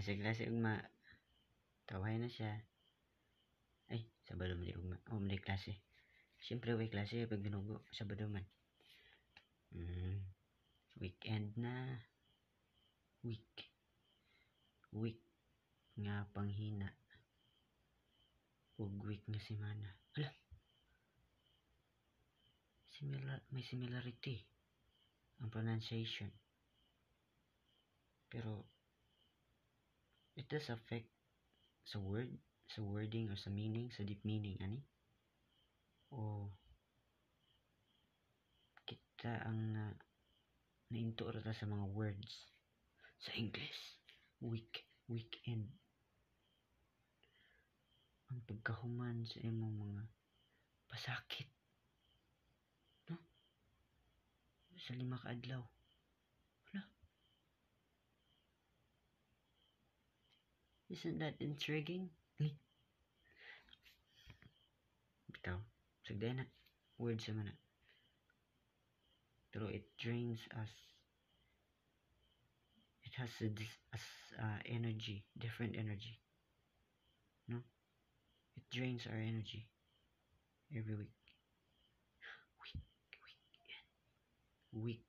Klase-klase ugma. Tawhay na siya. Ay, Sabado man di ugma. May klase. Siyempre, may klase pag binugo. Sabado man. Weekend na. Week nga panghina. Ug week nga semana. Hala. May similarity ang pronunciation. Pero it does affect sa wording or sa meaning, sa deep meaning ani. O kita ang nainto ra sa mga words sa English. Weekend. Ang pagkahuman sa imong mga pasakit. No? Sa 5 ka adlaw. Hala. Isn't that intriguing? Bitaw. Sagday na. Words sa mana. Pero it drains us. It has energy. Different energy. No? It drains our energy. Every week. Week.